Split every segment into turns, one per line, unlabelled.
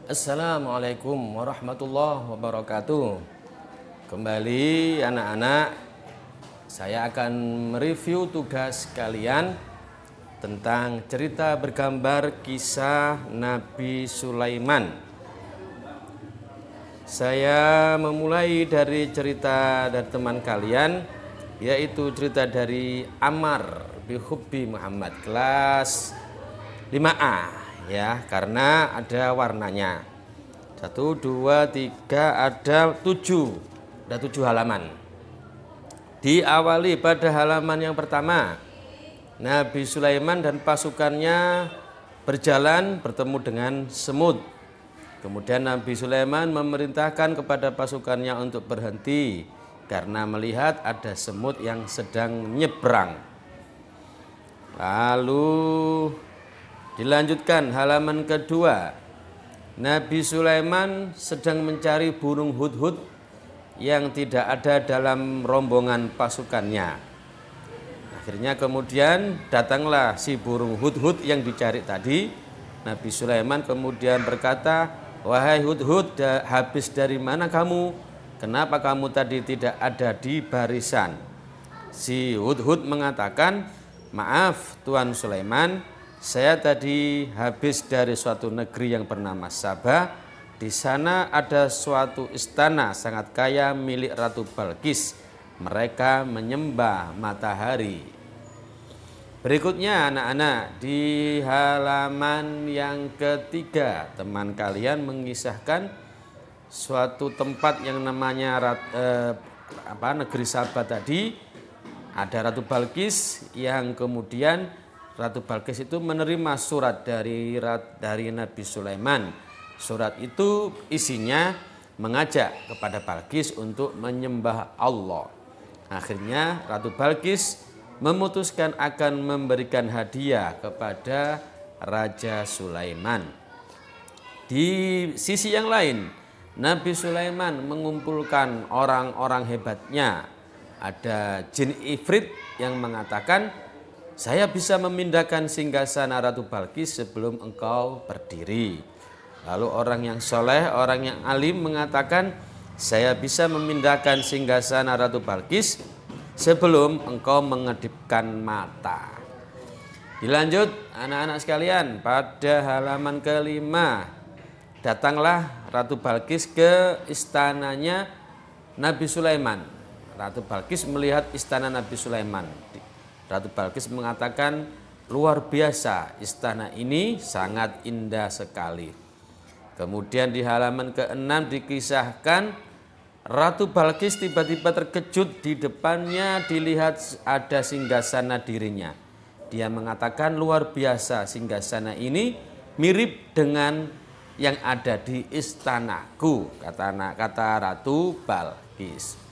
Assalamualaikum warahmatullahi wabarakatuh. Kembali anak-anak, saya akan mereview tugas kalian tentang cerita bergambar kisah Nabi Sulaiman. Saya memulai dari cerita dari teman kalian, yaitu cerita dari Ammar Bihubbi Muhammad, kelas 5A. Ya, karena ada warnanya 1, 2, 3, ada 7 halaman. Diawali pada halaman yang pertama, Nabi Sulaiman dan pasukannya berjalan bertemu dengan semut. Kemudian Nabi Sulaiman memerintahkan kepada pasukannya untuk berhenti karena melihat ada semut yang sedang nyebrang. Lalu dilanjutkan halaman kedua, Nabi Sulaiman sedang mencari burung hudhud yang tidak ada dalam rombongan pasukannya. Akhirnya kemudian datanglah si burung hudhud yang dicari tadi. Nabi Sulaiman kemudian berkata, "Wahai hudhud, habis dari mana kamu? Kenapa kamu tadi tidak ada di barisan?" Si hudhud mengatakan, "Maaf Tuan Sulaiman, saya tadi habis dari suatu negeri yang bernama Sabah. Di sana ada suatu istana sangat kaya milik Ratu Balqis. Mereka menyembah matahari." Berikutnya anak-anak, di halaman yang ketiga, teman kalian mengisahkan suatu tempat yang namanya negeri Sabah tadi. Ada Ratu Balqis yang kemudian Ratu Balqis itu menerima surat dari Nabi Sulaiman. Surat itu isinya mengajak kepada Balqis untuk menyembah Allah. Akhirnya Ratu Balqis memutuskan akan memberikan hadiah kepada Raja Sulaiman. Di sisi yang lain, Nabi Sulaiman mengumpulkan orang-orang hebatnya. Ada jin ifrit yang mengatakan, "Saya bisa memindahkan singgasana Ratu Balqis sebelum engkau berdiri." Lalu orang yang soleh, orang yang alim mengatakan, "Saya bisa memindahkan singgasana Ratu Balqis sebelum engkau mengedipkan mata." Dilanjut anak-anak sekalian, pada halaman kelima, datanglah Ratu Balqis ke istananya Nabi Sulaiman. Ratu Balqis melihat istana Nabi Sulaiman. Ratu Balqis mengatakan, "Luar biasa, istana ini sangat indah sekali." Kemudian di halaman ke-6 dikisahkan Ratu Balqis tiba-tiba terkejut, di depannya dilihat ada singgasana dirinya. Dia mengatakan, "Luar biasa, singgasana ini mirip dengan yang ada di istanaku," kata Ratu Balqis.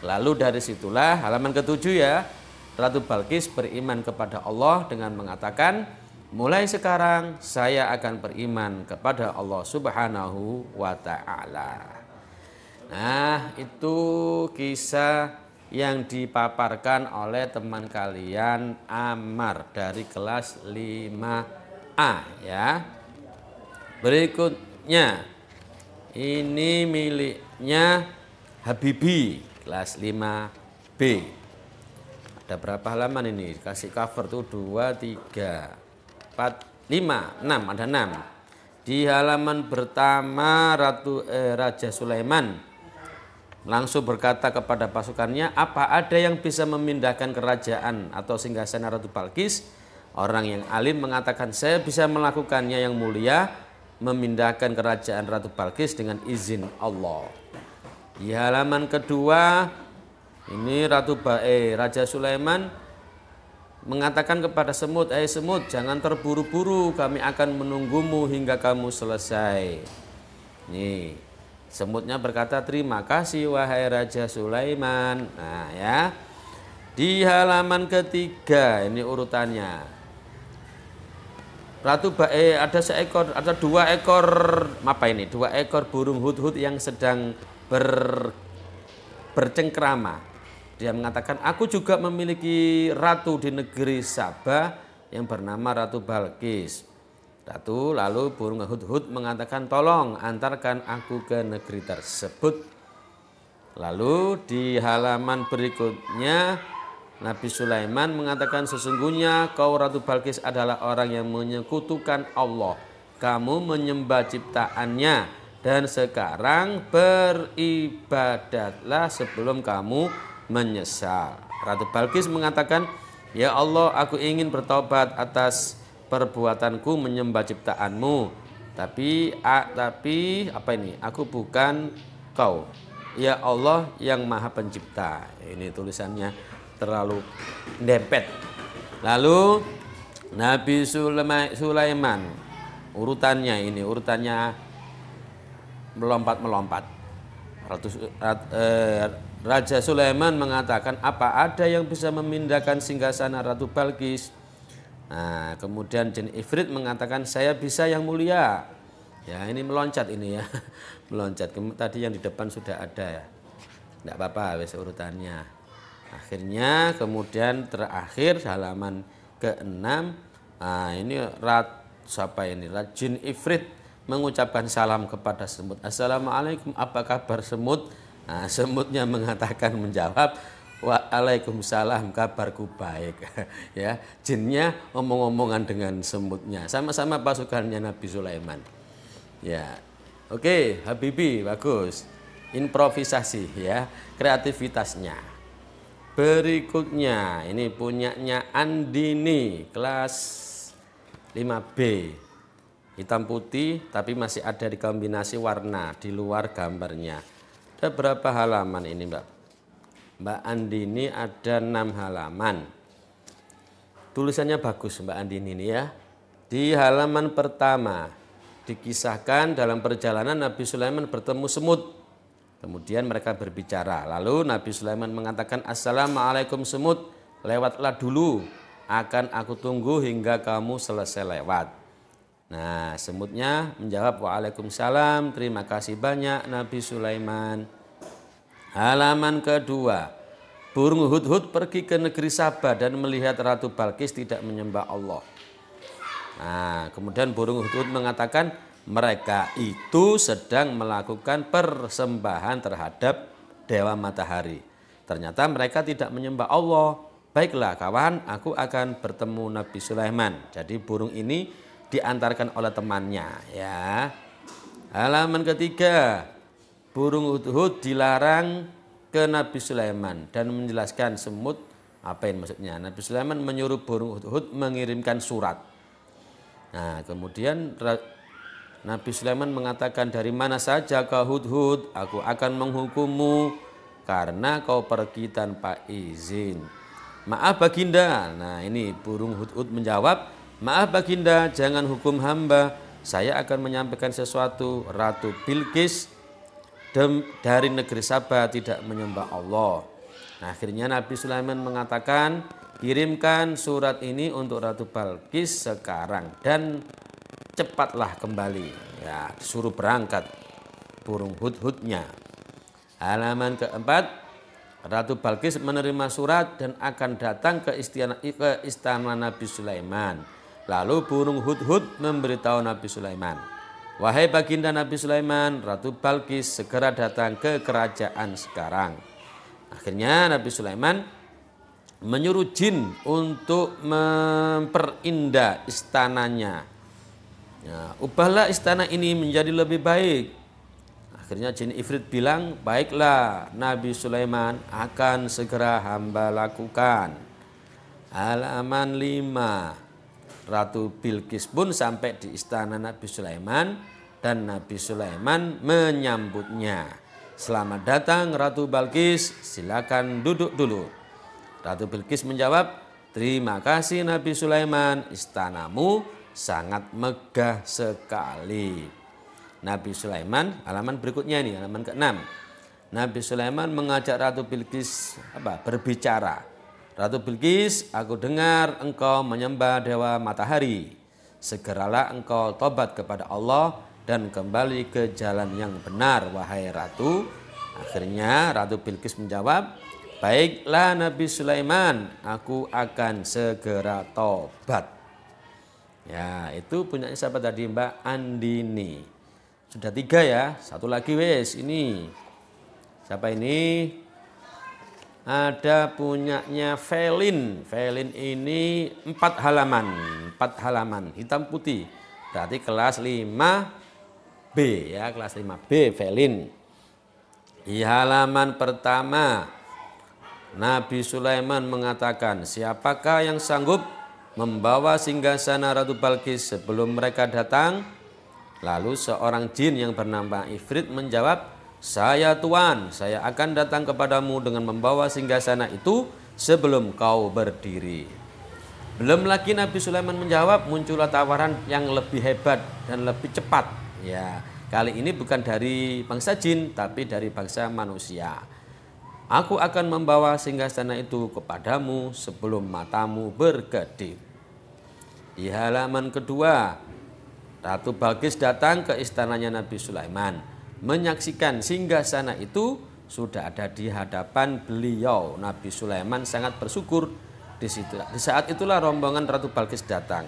Lalu dari situlah halaman ke-7 ya, Ratu Balqis beriman kepada Allah dengan mengatakan, "Mulai sekarang saya akan beriman kepada Allah Subhanahu wa Ta'ala." Nah, itu kisah yang dipaparkan oleh teman kalian Ammar dari kelas 5A ya. Berikutnya ini miliknya Habibi kelas 5B. Ada berapa halaman ini? Kasih cover tuh 2, 3, 4, 5, 6. Ada 6. Di halaman pertama Raja Sulaiman langsung berkata kepada pasukannya, "Apa ada yang bisa memindahkan kerajaan atau singgasana Ratu Balqis?" Orang yang alim mengatakan, "Saya bisa melakukannya yang mulia, memindahkan kerajaan Ratu Balqis dengan izin Allah." Di halaman kedua ini Raja Sulaiman mengatakan kepada semut, "Hai semut, jangan terburu-buru, kami akan menunggumu hingga kamu selesai." Nih, semutnya berkata, "Terima kasih wahai Raja Sulaiman." Nah ya, di halaman ketiga ini urutannya. Ada dua ekor burung hudhud yang sedang bercengkrama. Dia mengatakan, "Aku juga memiliki ratu di negeri Sabah yang bernama Ratu Balqis." Ratu, lalu burung hudhud mengatakan, tolong antarkan aku ke negeri tersebut. Lalu di halaman berikutnya Nabi Sulaiman mengatakan, sesungguhnya kau Ratu Balqis adalah orang yang menyekutukan Allah. Kamu menyembah ciptaannya dan sekarang beribadatlah sebelum kamu menyesal. Ratu Balqis mengatakan, ya Allah, aku ingin bertobat atas perbuatanku menyembah ciptaanmu. Tapi apa ini? Aku bukan kau. Ya Allah yang Maha Pencipta. Ini tulisannya terlalu dempet. Lalu Nabi Sulaiman, urutannya melompat-melompat. Raja Sulaiman mengatakan, apa ada yang bisa memindahkan singgasana Ratu Balqis? Nah, kemudian jin Ifrit mengatakan, saya bisa yang mulia. Ya, ini meloncat ini ya. Meloncat. Tadi yang di depan sudah ada ya. Tidak apa-apa wes urutannya. Akhirnya kemudian terakhir halaman ke-6. Nah, ini jin Ifrit mengucapkan salam kepada semut. Assalamualaikum, apa kabar semut? Nah, semutnya mengatakan, menjawab, waalaikumsalam, kabarku baik. Ya, jinnya omong-omongan dengan semutnya. Sama-sama pasukannya Nabi Sulaiman. Ya, oke, Habibi, bagus. Improvisasi ya, kreativitasnya. Berikutnya, ini punyanya Andini, kelas 5B. Hitam putih, tapi masih ada di kombinasi warna di luar gambarnya. Ada berapa halaman ini, Mbak Andini? Ada 6 halaman. Tulisannya bagus Mbak Andini ini ya. Di halaman pertama dikisahkan dalam perjalanan Nabi Sulaiman bertemu semut. Kemudian mereka berbicara. Lalu Nabi Sulaiman mengatakan, assalamualaikum semut, lewatlah dulu. Akan aku tunggu hingga kamu selesai lewat. Nah, semutnya menjawab, waalaikumsalam, terima kasih banyak Nabi Sulaiman. Halaman kedua, burung hudhud pergi ke negeri Sabah dan melihat Ratu Balqis tidak menyembah Allah. Nah, kemudian burung hudhud mengatakan, mereka itu sedang melakukan persembahan terhadap dewa matahari. Ternyata mereka tidak menyembah Allah. Baiklah kawan, aku akan bertemu Nabi Sulaiman. Jadi burung ini diantarkan oleh temannya ya. Halaman ketiga, burung hudhud dilarang ke Nabi Sulaiman dan menjelaskan semut apa yang maksudnya. Nabi Sulaiman menyuruh burung hudhud mengirimkan surat. Nah, kemudian Nabi Sulaiman mengatakan, dari mana saja kau hudhud, aku akan menghukummu karena kau pergi tanpa izin. Maaf baginda. Nah, ini burung hudhud menjawab, maaf baginda, jangan hukum hamba. Saya akan menyampaikan sesuatu. Ratu Bilqis dari negeri Sabah tidak menyembah Allah. Nah, akhirnya Nabi Sulaiman mengatakan, kirimkan surat ini untuk Ratu Balqis sekarang dan cepatlah kembali. Ya, disuruh berangkat burung hudhudnya. Halaman keempat, Ratu Balqis menerima surat dan akan datang ke istana Nabi Sulaiman. Lalu burung hudhud memberitahu Nabi Sulaiman, wahai baginda Nabi Sulaiman, Ratu Balqis segera datang ke kerajaan sekarang. Akhirnya Nabi Sulaiman menyuruh jin untuk memperindah istananya. Ya, ubahlah istana ini menjadi lebih baik. Akhirnya jin Ifrit bilang, baiklah Nabi Sulaiman, akan segera hamba lakukan. Halaman 5, Ratu Bilqis pun sampai di istana Nabi Sulaiman dan Nabi Sulaiman menyambutnya. Selamat datang Ratu Balqis, silakan duduk dulu. Ratu Bilqis menjawab, terima kasih Nabi Sulaiman, istanamu sangat megah sekali. Nabi Sulaiman, halaman berikutnya ini, halaman ke-6. Nabi Sulaiman mengajak Ratu Bilqis berbicara. Ratu Bilqis, aku dengar engkau menyembah dewa matahari. Segeralah engkau tobat kepada Allah dan kembali ke jalan yang benar, wahai Ratu. Akhirnya Ratu Bilqis menjawab, baiklah Nabi Sulaiman, aku akan segera tobat. Ya, itu punyanya siapa tadi? Mbak Andini. Sudah 3 ya. Satu lagi wes ini. Siapa ini? Ada punyanya Felin. Felin ini 4 halaman. 4 halaman hitam putih. Berarti kelas 5B ya, kelas 5B Felin. Di halaman pertama Nabi Sulaiman mengatakan, siapakah yang sanggup membawa singgasana Ratu Balqis sebelum mereka datang? Lalu seorang jin yang bernama Ifrit menjawab, saya Tuan, saya akan datang kepadamu dengan membawa singgasana itu sebelum kau berdiri. Belum lagi Nabi Sulaiman menjawab, muncullah tawaran yang lebih hebat dan lebih cepat. Ya, kali ini bukan dari bangsa jin, tapi dari bangsa manusia. Aku akan membawa singgasana itu kepadamu sebelum matamu berkedip. Di halaman kedua, Ratu Balqis datang ke istananya Nabi Sulaiman, menyaksikan singgasana itu sudah ada di hadapan beliau. Nabi Sulaiman sangat bersyukur. Di saat itulah rombongan Ratu Balqis datang.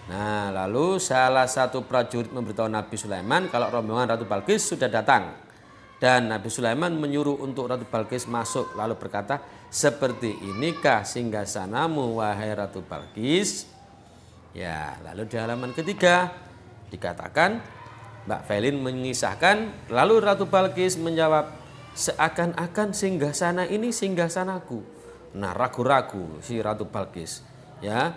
Nah, lalu salah satu prajurit memberitahu Nabi Sulaiman kalau rombongan Ratu Balqis sudah datang. Dan Nabi Sulaiman menyuruh untuk Ratu Balqis masuk, lalu berkata, seperti inikah singgasanamu wahai Ratu Balqis? Ya, lalu di halaman ketiga dikatakan, Mbak Felin mengisahkan, lalu Ratu Balqis menjawab, seakan-akan singgasana ini singgasanaku. Nah, ragu-ragu si Ratu Balqis, ya,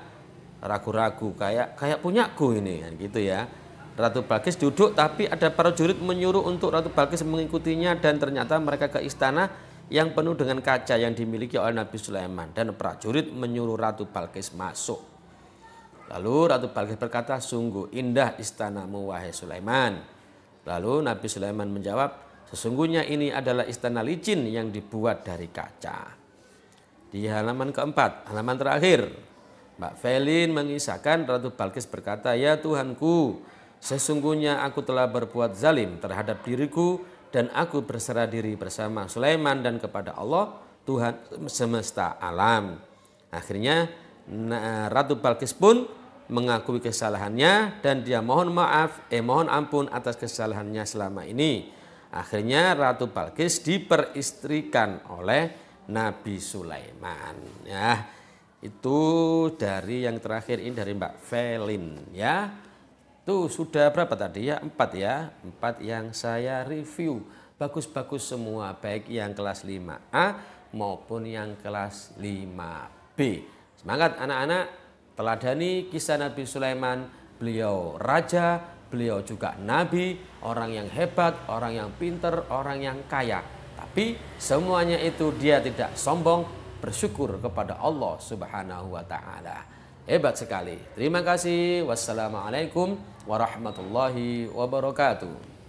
ragu-ragu kayak punyaku ini, kan gitu ya. Ratu Balqis duduk, tapi ada prajurit menyuruh untuk Ratu Balqis mengikutinya, dan ternyata mereka ke istana yang penuh dengan kaca yang dimiliki oleh Nabi Sulaiman, dan prajurit menyuruh Ratu Balqis masuk. Lalu Ratu Balqis berkata, sungguh indah istanamu wahai Sulaiman. Lalu Nabi Sulaiman menjawab, sesungguhnya ini adalah istana licin yang dibuat dari kaca. Di halaman keempat, halaman terakhir, Mbak Felin mengisahkan Ratu Balqis berkata, ya Tuhanku, sesungguhnya aku telah berbuat zalim terhadap diriku dan aku berserah diri bersama Sulaiman dan kepada Allah, Tuhan semesta alam. Akhirnya Ratu Balqis pun mengakui kesalahannya dan dia mohon ampun atas kesalahannya selama ini. Akhirnya Ratu Balqis diperistrikan oleh Nabi Sulaiman. Ya, itu dari yang terakhir ini dari Mbak Felin ya. Tuh sudah berapa tadi ya? 4 ya. 4 yang saya review. Bagus-bagus semua, baik yang kelas 5A maupun yang kelas 5B. Semangat anak-anak, teladani kisah Nabi Sulaiman. Beliau raja, beliau juga nabi, orang yang hebat, orang yang pinter, orang yang kaya. Tapi semuanya itu dia tidak sombong, bersyukur kepada Allah Subhanahu wa taala. Hebat sekali. Terima kasih. Wassalamualaikum warahmatullahi wabarakatuh.